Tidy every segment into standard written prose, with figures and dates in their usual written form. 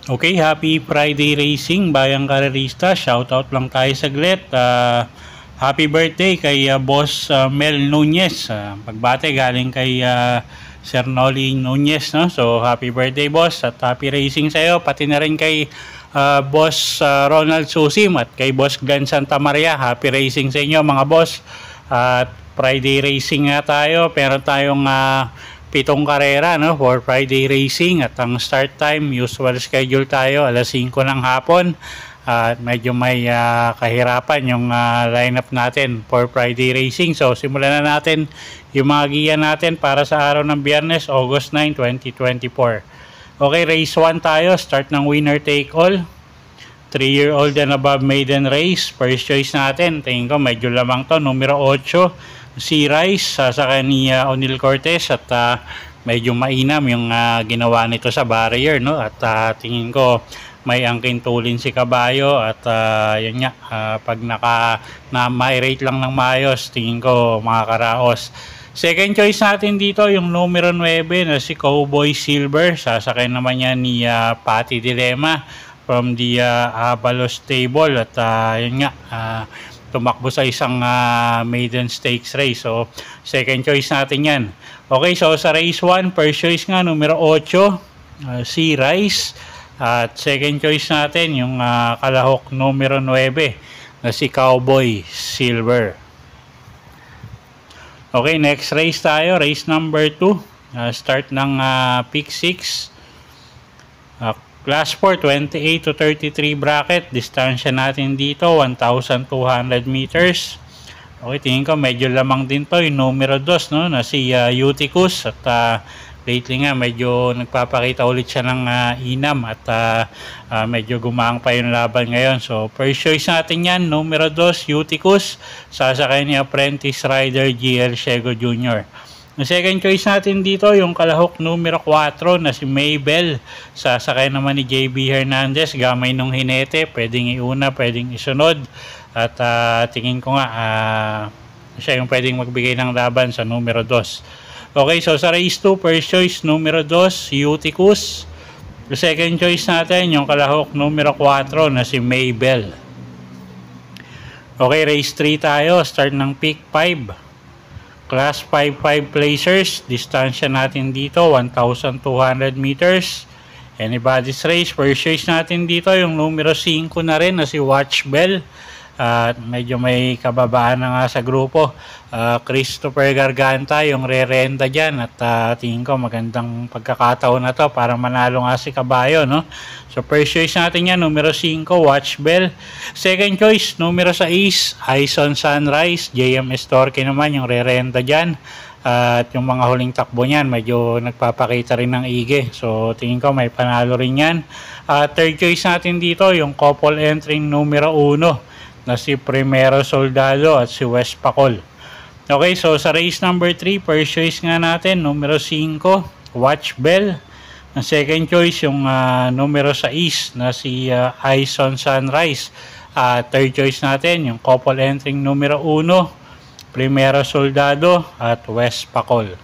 Okay, happy Friday racing, bayang karerista. Shoutout lang tayo saglit. Happy birthday kay Boss Mel Nunez. Pagbate galing kay Sir Noli Nunez, no? So, happy birthday, boss, at happy racing sa'yo. Pati na rin kay Boss Ronald Susim at kay Boss Glenn Santa Maria. Happy racing sa inyo, mga boss. At Friday racing nga tayo. Pero tayong 7 karera, no, for Friday racing, at ang start time usual schedule tayo alas 5 ng hapon. At medyo may kahirapan yung lineup natin for Friday racing. So simulan na natin yung mga giya natin para sa araw ng Biyernes, August 9, 2024. Okay, race 1 tayo. Start ng winner take all. 3-year-old and above maiden race. First choice natin, tingin ko medyo lamang to, numero 8, si Rice, sasakay ni O'Neil Cortez, at medyo mainam yung ginawa nito sa barrier, no? At tingin ko may angkin tulin si Kabayo, at yun nga, pag na-rate lang ng maayos, tingin ko makakaraos. Second choice natin dito yung numero 9 na si Cowboy Silver, sasakay naman yan ni Patty Dilema from the Avalos stable, at yun nga, tumakbo sa isang maiden stakes race. So second choice natin yan. Okay, so sa race 1, first choice nga numero 8, si Rice, at second choice natin yung kalahok numero 9 na si Cowboy Silver. Okay, next race tayo, race number 2, start ng pick 6, Class 4, 28 to 33 bracket. Distansya natin dito, 1,200 meters. Okay, tingin ko medyo lamang din to yung numero 2, no, na si Eutychus. At lately nga, medyo nagpapakita ulit siya ng inam. At medyo gumaang pa yung laban ngayon. So, first choice natin yan, numero 2, Eutychus. Sasakay ni Apprentice Rider GL Shego Jr. Ang second choice natin dito, yung kalahok numero 4 na si Maybell. Sasakay naman ni JB Hernandez, gamay nung hinete, pwedeng iuna, pwedeng isunod. At tingin ko nga, siya yung pwedeng magbigay ng laban sa numero 2. Okay, so sa race 2, first choice numero 2, Eutychus. The second choice natin, yung kalahok numero 4 na si Maybell. Okay, race 3 tayo, start ng pick 5. Class 5 placers, distansya natin dito 1,200 meters. Anybody's race. First choice natin dito yung numero 5 na rin na si Watch Bell. At medyo may kababaan na nga sa grupo. Christopher Garganta yung re-renta dyan. At tingin ko magandang pagkakataon na to para manalo nga si Kabayo, no? So first choice natin yan, numero 5, Watch Bell. Second choice, numero 6, Eyes on Sunrise. JM Estorque naman yung re-renta dyan. At yung mga huling takbo niyan, medyo nagpapakita rin ng ige. So tingin ko may panalo rin yan. Third choice natin dito, yung couple entering numero 1 na si Primero Soldado at si West Pacol. Okay, so sa race number 3, first choice nga natin, numero 5, Watch Bell. Ang second choice, yung numero 6 na si Eyes on Sunrise. Third choice natin, yung couple entering numero 1, Primero Soldado at West Pacol.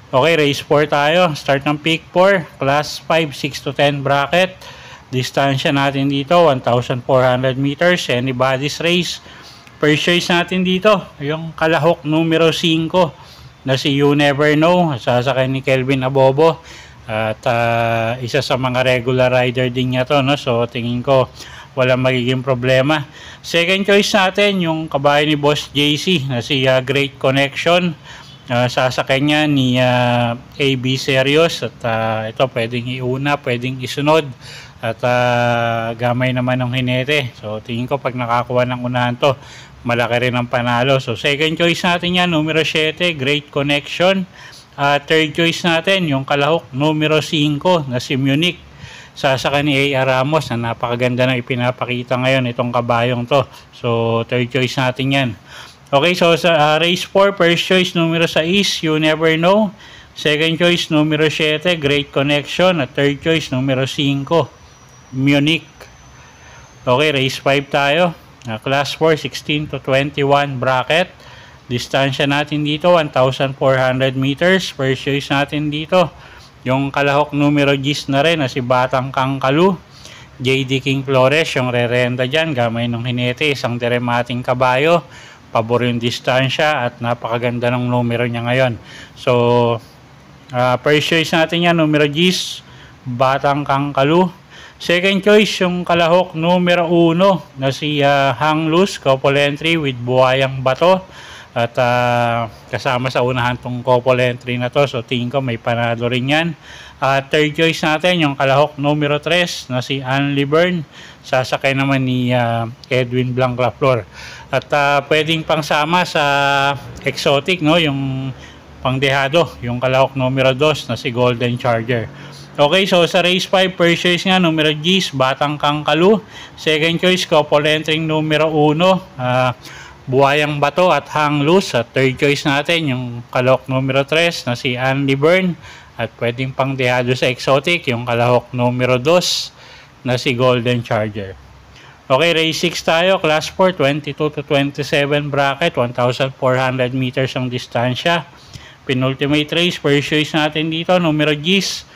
Okay, race 4 tayo. Start ng pick 4, class 5, 6 to 10 bracket. Distansya natin dito, 1,400 meters. Anybody's race. First choice natin dito, yung kalahok numero 5 na si You Never Know. Sasakay ni Kelvin Abobo. At isa sa mga regular rider din niya to, no? So tingin ko walang magiging problema. Second choice natin, yung kabayan ni Boss JC na si Great Connection. Sasakay niya ni AB Serious. At ito pwedeng iuna, pwedeng isunod. At gamay naman ng hinete. So tingin ko pag nakakuha ng unahan to, malaki rin ang panalo. So second choice natin yan, numero 7, Great Connection. Third choice natin, yung kalahok numero 5 na si Munich. Sasakay ni A.R. Ramos na napakaganda na ipinapakita ngayon itong kabayong to. So third choice natin yan. Okay, so sa race 4, first choice numero 6, You Never Know. Second choice, numero 7, Great Connection. At third choice, numero 5, Munich. Okay, race 5 tayo. Class 4, 16 to 21 bracket. Distansya natin dito, 1,400 meters. First choice natin dito, yung kalahok numero 10 na rin na si Batang Kangkalu. JD King Flores, yung re-renta dyan. Gamay ng hinete, isang diremating kabayo. Pabor yung distansya at napakaganda ng numero niya ngayon. So, first choice natin yan, numero 10, Batang Kangkalu. Second choice, yung kalahok numero 1 na si Hang Luz, couple entry with Buhayang Bato. At kasama sa unahan tong couple entry na to. So tingin ko may panalo rin yan. Third choice natin, yung kalahok numero 3 na si Anli Bern. Sasakay naman ni Edwin Blancaflor. At pwedeng pangsama sa exotic, no? Yung pangdehado, yung kalahok numero 2 na si Golden Charger. Okay, so sa race 5, first choice nga, numero 10, Batang Kangkalu. Second choice, couple entering numero 1, Buhayang Bato at Hang Luz. At third choice natin, yung kalahok numero 3 na si Anli Bern. At pwedeng pang dehado sa exotic, yung kalahok numero 2 na si Golden Charger. Okay, race 6 tayo, class 4, 22 to 27 bracket, 1,400 meters ang distansya. Penultimate race, first choice natin dito, numero 10,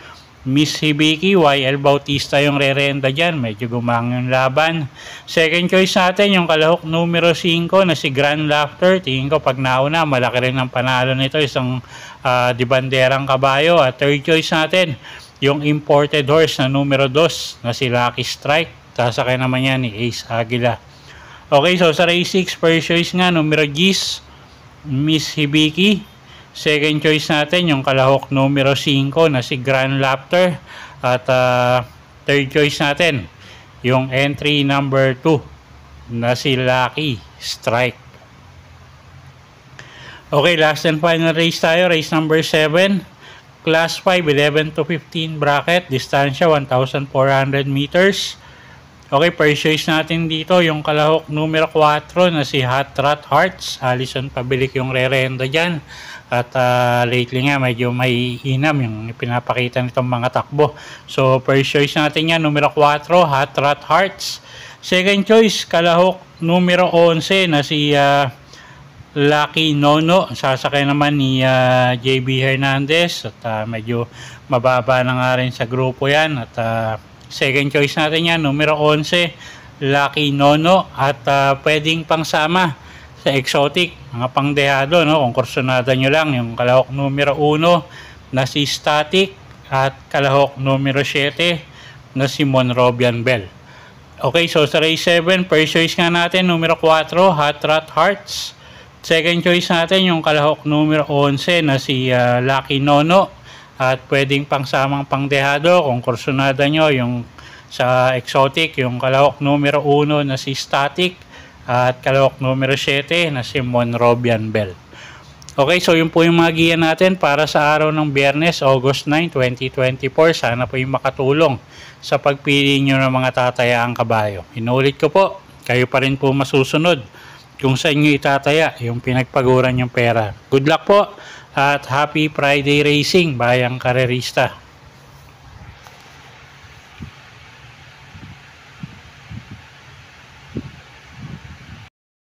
Miss Hibiki. YL Bautista yung re-renta dyan. Medyo gumang yung laban. Second choice natin, yung kalahok numero 5 na si Grand Laughter. Tingin ko pag nauna, malaki rin ang panalo nito. Isang dibanderang kabayo. At third choice natin, yung imported horse na numero 2 na si Lucky Strike. Sasakay naman yan ni Ace Aguila. Okay, so sa race 6, first choice nga, numero 10, Miss Hibiki. Second choice natin, yung kalahok numero 5 na si Grand Laughter. At third choice natin, yung entry number 2 na si Lucky Strike. Okay, last and final race tayo. Race number 7. Class 5, 11 to 15 bracket. Distansya, 1,400 meters. Okay, first choice natin dito, yung kalahok numero 4 na si Hot Rod Hearts. Alison Pabilik yung re-renta dyan. At lately nga medyo may hinam yung pinapakita nitong mga takbo. So first choice natin yan, numero 4, Hot Rod Hearts. Second choice, kalahok numero 11 na si Lucky Nono. Sasakay naman ni JB Hernandez. At medyo mababa na nga rin sa grupo yan. At second choice natin yan, numero 11, Lucky Nono. At pwedeng pangsama sa exotic, mga pangdehado, no? Kung kursunada nyo lang, yung kalahok numero 1 na si Static at kalahok numero 7 na si Monrobian Bell. Okay, so sa race 7, first choice nga natin, numero 4, Hot Rod Hearts. Second choice natin, yung kalahok numero 11 na si Lucky Nono. At pwedeng pangsamang pangdehado, kung kursunada nyo, yung sa exotic, yung kalahok numero 1 na si Static at kalahok numero 7 na si Monrobian Bell. Okay, so yun po yung mga giya natin para sa araw ng Biyernes, August 9, 2024. Sana po yung makatulong sa pagpili nyo ng mga tatayaang kabayo. Inulit ko po, kayo pa rin po masusunod kung saan nyo itataya yung pinagpaguran yung pera. Good luck po at happy Friday racing, bayang karerista.